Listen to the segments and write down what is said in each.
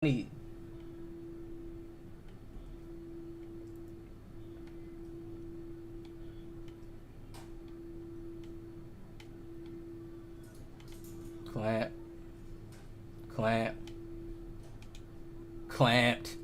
Need. Clamp, clamp, clamped,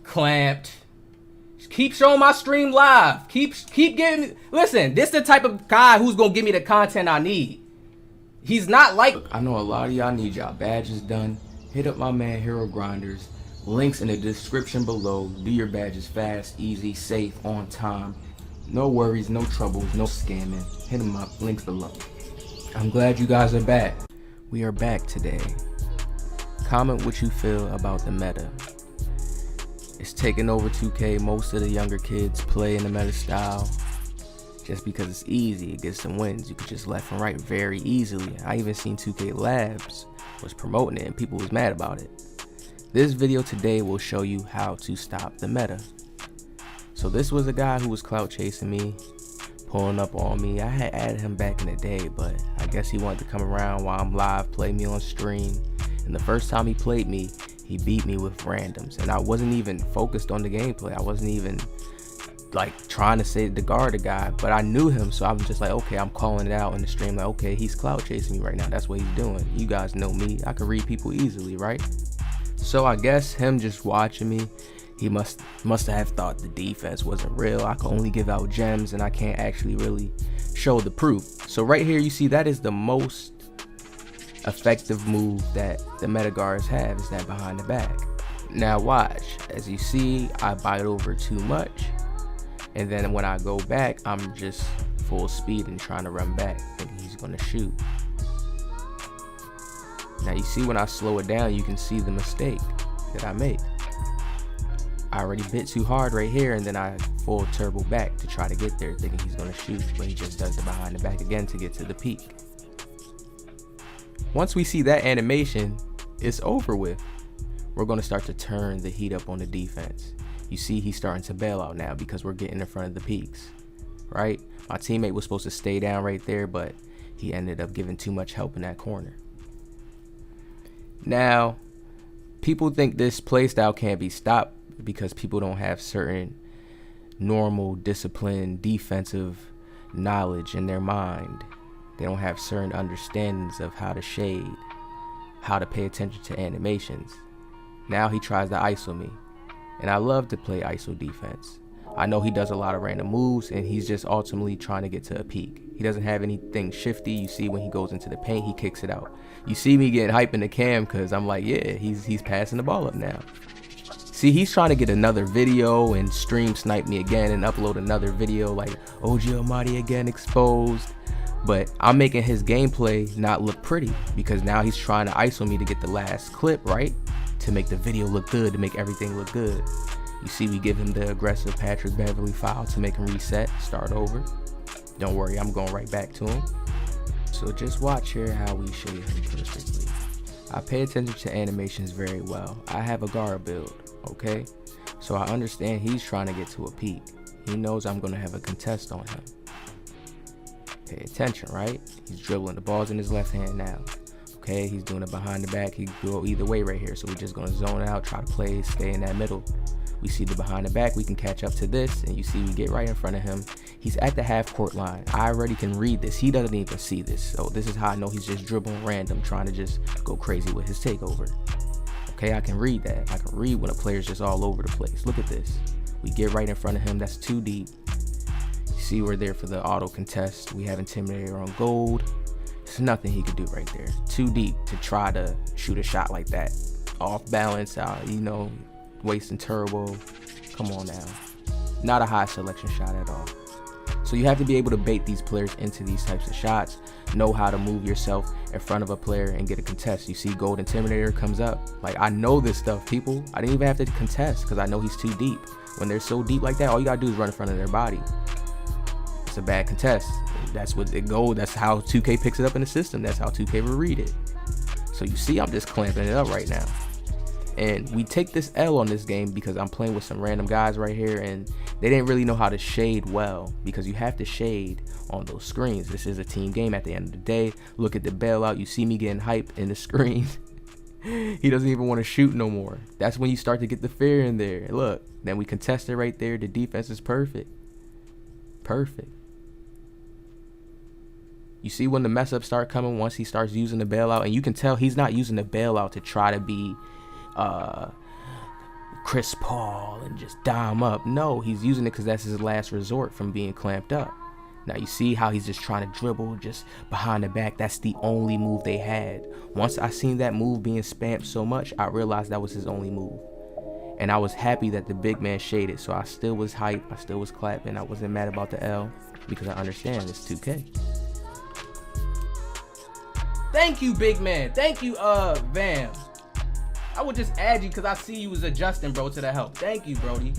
clamped. Keep showing my stream live. Keep giving me. Listen, this is the type of guy who's gonna give me the content I need. He's not like. I know a lot of y'all need y'all badges done. Hit up my man Hero Grinders. Links in the description below. Do your badges fast, easy, safe, on time. No worries, no troubles, no scamming. Hit him up. Links below. I'm glad you guys are back. We are back today. Comment what you feel about the meta. It's taking over 2K. Most of the younger kids play in the meta style just because it's easy. It gets some wins. You can just left and right very easily. I even seen 2K Labs was promoting it and people was mad about it. This video today will show you how to stop the meta. So this was a guy who was clout chasing me, pulling up on me. I had added him back in the day, but I guess he wanted to come around while I'm live, play me on stream. And the first time he played me, he beat me with randoms. And I wasn't even focused on the gameplay. I wasn't even like trying to say to guard the guy, but I knew him, so I'm just like, okay, I'm calling it out in the stream, like, okay, he's clout chasing me right now. That's what he's doing. You guys know me. I can read people easily, right? So I guess him just watching me, he must have thought the defense wasn't real. I can only give out gems and I can't actually really show the proof. So right here you see that is the most effective move that the meta guards have, is that behind the back. Now watch, as you see, I bite over too much, and then when I go back, I'm just full speed and trying to run back, thinking he's gonna shoot. Now you see when I slow it down, you can see the mistake that I made. I already bit too hard right here, and then I full turbo back to try to get there, thinking he's gonna shoot, but he just does the behind the back again to get to the peak. Once we see that animation, it's over with. We're gonna start to turn the heat up on the defense. You see he's starting to bail out now because we're getting in front of the peaks, right? My teammate was supposed to stay down right there, but he ended up giving too much help in that corner. Now, people think this playstyle can't be stopped because people don't have certain normal, disciplined, defensive knowledge in their mind. They don't have certain understandings of how to shade, how to pay attention to animations. Now he tries to ISO me, and I love to play ISO defense. I know he does a lot of random moves, and he's just ultimately trying to get to a peak. He doesn't have anything shifty. You see when he goes into the paint, he kicks it out. You see me getting hype in the cam because I'm like, yeah, he's passing the ball up now. See, he's trying to get another video and stream snipe me again and upload another video like OG Almighty again exposed. But I'm making his gameplay not look pretty because now he's trying to ISO me to get the last clip, right? To make the video look good, to make everything look good. You see we give him the aggressive Patrick Beverly foul to make him reset, start over. Don't worry, I'm going right back to him. So just watch here how we shade him perfectly. I pay attention to animations very well. I have a guard build, okay? So I understand he's trying to get to a peak. He knows I'm gonna have a contest on him. Pay attention, right? He's dribbling, the ball's in his left hand now. Okay, he's doing it behind the back. He can go either way right here. So we're just gonna zone it out, try to play, stay in that middle. We see the behind the back, we can catch up to this, and you see we get right in front of him. He's at the half court line. I already can read this. He doesn't even see this. So this is how I know he's just dribbling random, trying to just go crazy with his takeover. Okay, I can read that. I can read when a player's just all over the place. Look at this. We get right in front of him. That's too deep. You see we're there for the auto contest. We have Intimidator on gold. There's nothing he could do right there. Too deep to try to shoot a shot like that. Off balance, you know, wasting turbo. Come on now. Not a high selection shot at all. So you have to be able to bait these players into these types of shots. Know how to move yourself in front of a player and get a contest. You see Gold Intimidator comes up. Like, I know this stuff, people. I didn't even have to contest because I know he's too deep. When they're so deep like that, all you gotta do is run in front of their body. It's a bad contest. That's what it goes. That's how 2K picks it up in the system. That's how 2K will read it. So you see I'm just clamping it up right now. And we take this L on this game because I'm playing with some random guys right here, and they didn't really know how to shade well because you have to shade on those screens. This is a team game at the end of the day. Look at the bailout. You see me getting hype in the screen. He doesn't even want to shoot no more. That's when you start to get the fear in there. Look, then we contested right there. The defense is perfect. Perfect. You see when the mess ups start coming once he starts using the bailout, and you can tell he's not using the bailout to try to be Chris Paul and just dime up. No, he's using it because that's his last resort from being clamped up. Now you see how he's just trying to dribble just behind the back. That's the only move they had. Once I seen that move being spammed so much, I realized that was his only move. And I was happy that the big man shaded. So I still was hyped. I still was clapping. I wasn't mad about the L because I understand it's 2K. Thank you, big man. Thank you, Vam. I would just add you because I see you was adjusting, bro, to the help. Thank you, Brody.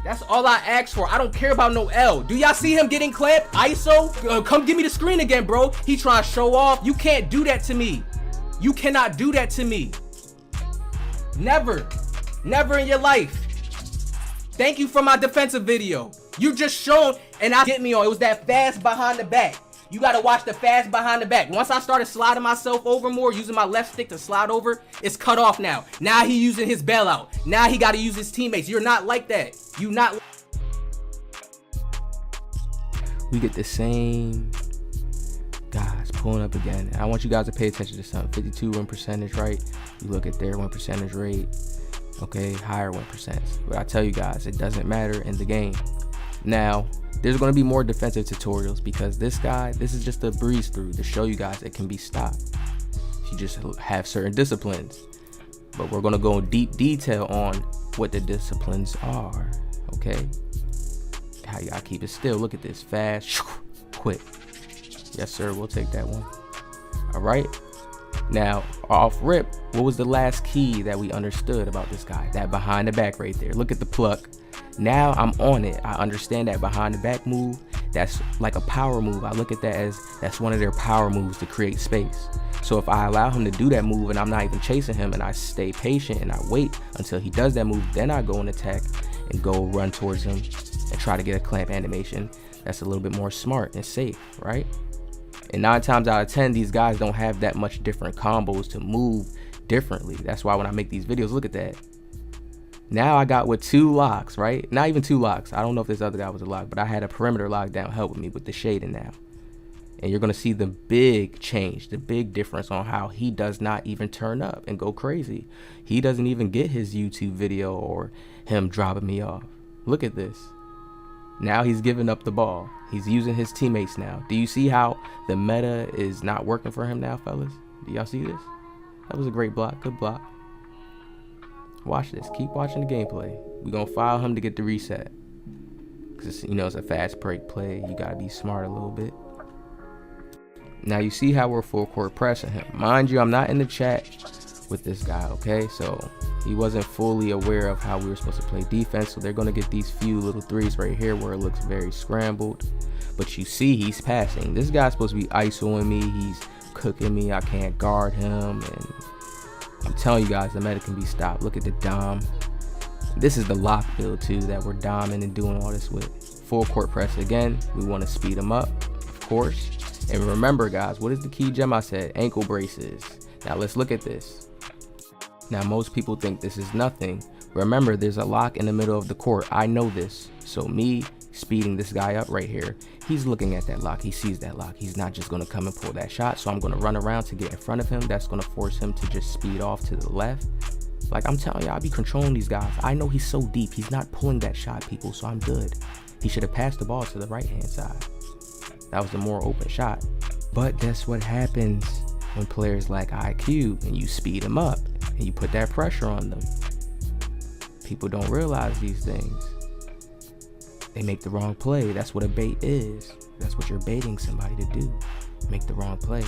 That's all I asked for. I don't care about no L. Do y'all see him getting clamped? ISO? Come give me the screen again, bro. He trying to show off. You can't do that to me. You cannot do that to me. Never. Never in your life. Thank you for my defensive video. You just shown, and I get me on. It was that fast behind the back. You gotta watch the fast behind the back. Once I started sliding myself over more, using my left stick to slide over, it's cut off now. Now he using his bailout. Now he gotta use his teammates. You're not like that. You not. We get the same guys pulling up again. I want you guys to pay attention to something. 52 win percentage, right? You look at their win percentage rate. Okay, higher win percentage. But I tell you guys, it doesn't matter in the game. Now, there's going to be more defensive tutorials because this is just a breeze through to show you guys it can be stopped if you just have certain disciplines. But we're going to go in deep detail on what the disciplines are, okay? How you gotta keep it still. Look at this, fast, quick. Yes, sir, we'll take that one. All right. Now, off rip, what was the last key that we understood about this guy? That behind the back right there. Look at the pluck. Now I'm on it. I understand that behind the back move, that's like a power move. I look at that as that's one of their power moves to create space. So if I allow him to do that move and I'm not even chasing him and I stay patient and I wait until he does that move, then I go and attack and go run towards him and try to get a clamp animation. That's a little bit more smart and safe, right? And 9 times out of 10, these guys don't have that much different combos to move differently. That's why when I make these videos, look at that. Now I got with 2 locks, right? Not even 2 locks. I don't know if this other guy was a lock, but I had a perimeter lockdown helping me with the shading now. And you're going to see the big change, the big difference on how he does not even turn up and go crazy. He doesn't even get his YouTube video or him dropping me off. Look at this. Now he's giving up the ball. He's using his teammates now. Do you see how the meta is not working for him now, fellas? Do y'all see this? That was a great block. Good block. Watch this. Keep watching the gameplay. We're going to foul him to get the reset. Because, you know, it's a fast break play. You got to be smart a little bit. Now, you see how we're full court pressing him. Mind you, I'm not in the chat with this guy, okay? So, he wasn't fully aware of how we were supposed to play defense. So, they're going to get these few little threes right here where it looks very scrambled. But you see he's passing. This guy's supposed to be ISOing me. He's cooking me. I can't guard him. And I'm telling you guys, the meta can be stopped. Look at the dom. This is the lock build too that we're doming and doing all this with. Full court press again. We want to speed them up, of course. And remember, guys, what is the key gem I said? Ankle braces. Now let's look at this. Now most people think this is nothing. Remember, there's a lock in the middle of the court. I know this. So me speeding this guy up right here, he's looking at that lock. He sees that lock. He's not just going to come and pull that shot. So I'm going to run around to get in front of him. That's going to force him to just speed off to the left. Like I'm telling you, I'll be controlling these guys. I know he's so deep. He's not pulling that shot, people, so I'm good. He should have passed the ball to the right-hand side. That was the more open shot. But that's what happens when players lack IQ and you speed them up and you put that pressure on them. People don't realize these things. They make the wrong play. That's what a bait is. That's what you're baiting somebody to do. Make the wrong play.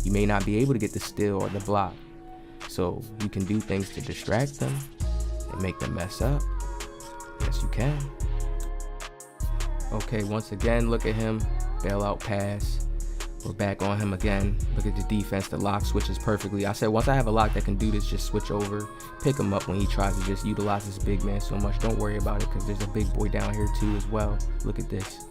You may not be able to get the steal or the block. So you can do things to distract them and make them mess up. Yes, you can. Okay, once again, look at him. Bailout pass. We're back on him again. Look at the defense. The lock switches perfectly. I said once I have a lock that can do this, just switch over. Pick him up when he tries to just utilize this big man so much. Don't worry about it because there's a big boy down here too as well. Look at this.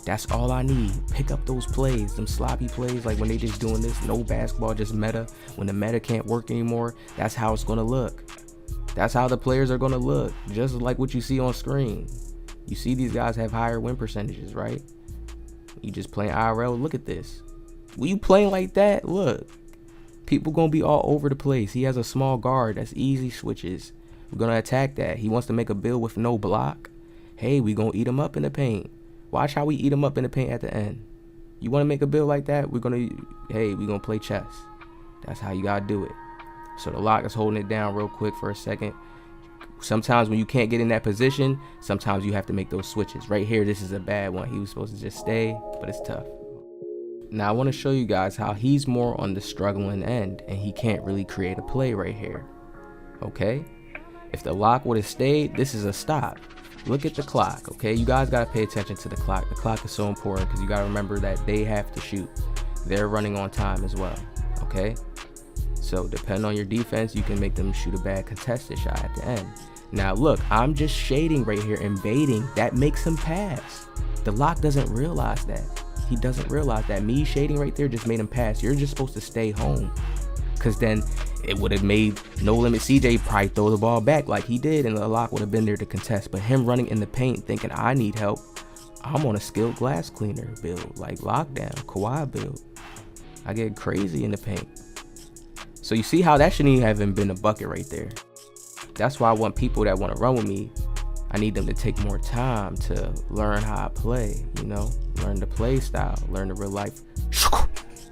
That's all I need. Pick up those plays, them sloppy plays, like when they just doing this, no basketball, just meta. When the meta can't work anymore, that's how it's gonna look. That's how the players are gonna look, just like what you see on screen. You see these guys have higher win percentages, right? You just playing IRL, look at this. When you playing like that, look. People gonna be all over the place. He has a small guard, that's easy switches. We're gonna attack that. He wants to make a build with no block. Hey, we gonna eat him up in the paint. Watch how we eat him up in the paint at the end. You wanna make a build like that? We gonna play chess. That's how you gotta do it. So the lock is holding it down real quick for a second. Sometimes when you can't get in that position, sometimes you have to make those switches. Right here, this is a bad one. He was supposed to just stay, but it's tough. Now I want to show you guys how he's more on the struggling end and he can't really create a play right here. Okay? If the lock would have stayed, this is a stop. Look at the clock, okay? You guys got to pay attention to the clock. The clock is so important because you got to remember that they have to shoot. They're running on time as well, okay? So depending on your defense, you can make them shoot a bad contested shot at the end. Now look, I'm just shading right here and baiting. That makes him pass. The lock doesn't realize that. He doesn't realize that. Me shading right there just made him pass. You're just supposed to stay home. Because then it would have made No Limit CJ probably throw the ball back like he did, and the lock would have been there to contest. But him running in the paint thinking I need help, I'm on a skilled glass cleaner build, like lockdown, Kawhi build. I get crazy in the paint. So you see how that shouldn't even have been a bucket right there. That's why I want people that want to run with me, I need them to take more time to learn how I play, you know, learn the play style, learn the real life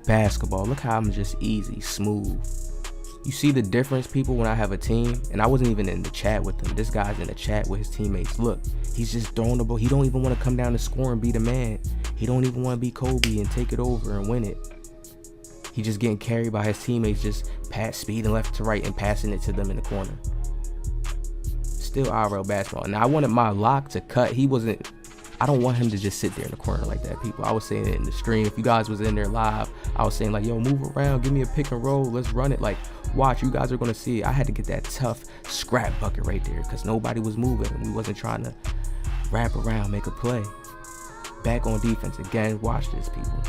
basketball. Look how I'm just easy, smooth. You see the difference, people, when I have a team, and I wasn't even in the chat with them. This guy's in the chat with his teammates. Look, he's just throwing the ball. He don't even want to come down to score and be the man. He don't even want to be Kobe and take it over and win it. He just getting carried by his teammates, just speeding left to right and passing it to them in the corner. Still IRL basketball. And I wanted my lock to cut. I don't want him to just sit there in the corner like that, people. I was saying it in the stream. If you guys was in there live, I was saying like, yo, move around, give me a pick and roll, let's run it. Like, watch, you guys are gonna see it. I had to get that tough scrap bucket right there because nobody was moving and we wasn't trying to wrap around, make a play. Back on defense again. Watch this, people.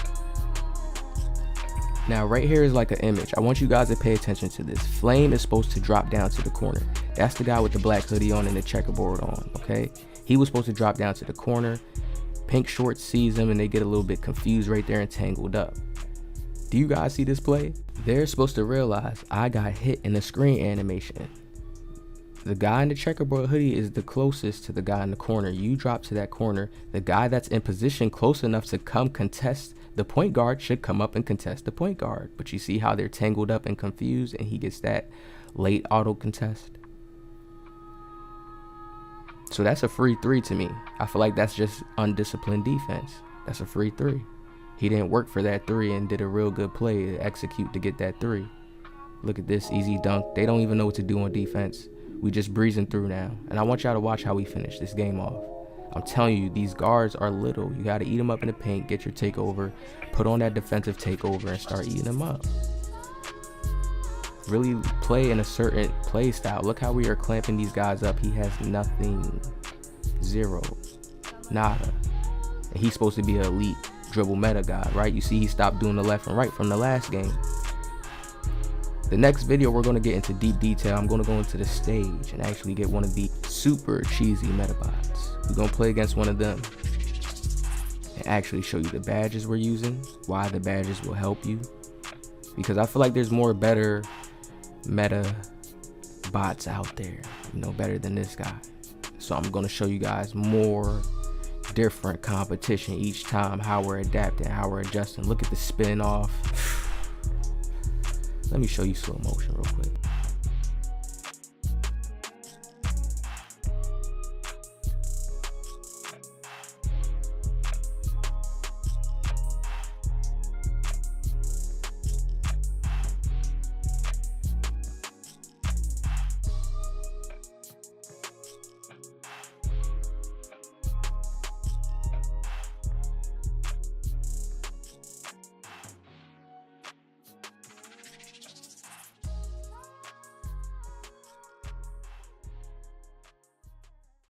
Now right here is like an image. I want you guys to pay attention to this. Flame is supposed to drop down to the corner. That's the guy with the black hoodie on and the checkerboard on, okay? He was supposed to drop down to the corner. Pink Shorts sees him and they get a little bit confused right there and tangled up. Do you guys see this play? They're supposed to realize I got hit in the screen animation. The guy in the checkerboard hoodie is the closest to the guy in the corner. You drop to that corner. The guy that's in position close enough to come contest the point guard should come up and contest the point guard. But you see how they're tangled up and confused and he gets that late auto contest. So that's a free three to me. I feel like that's just undisciplined defense. That's a free three. He didn't work for that three and did a real good play to execute to get that three. Look at this easy dunk. They don't even know what to do on defense. We just breezing through now. And I want y'all to watch how we finish this game off. I'm telling you, these guards are little. You got to eat them up in the paint, get your takeover, put on that defensive takeover and start eating them up. Really play in a certain play style. Look how we are clamping these guys up. He has nothing. Zero. Nada. And he's supposed to be an elite dribble meta guy, right? You see he stopped doing the left and right from the last game. The next video, we're going to get into deep detail. I'm going to go into the stage and actually get one of the super cheesy metabots. We're going to play against one of them and actually show you the badges we're using, why the badges will help you. Because I feel like there's more better meta bots out there, you know, better than this guy. So I'm going to show you guys more different competition each time, how we're adapting, how we're adjusting. Look at the spin off. Let me show you slow motion real quick.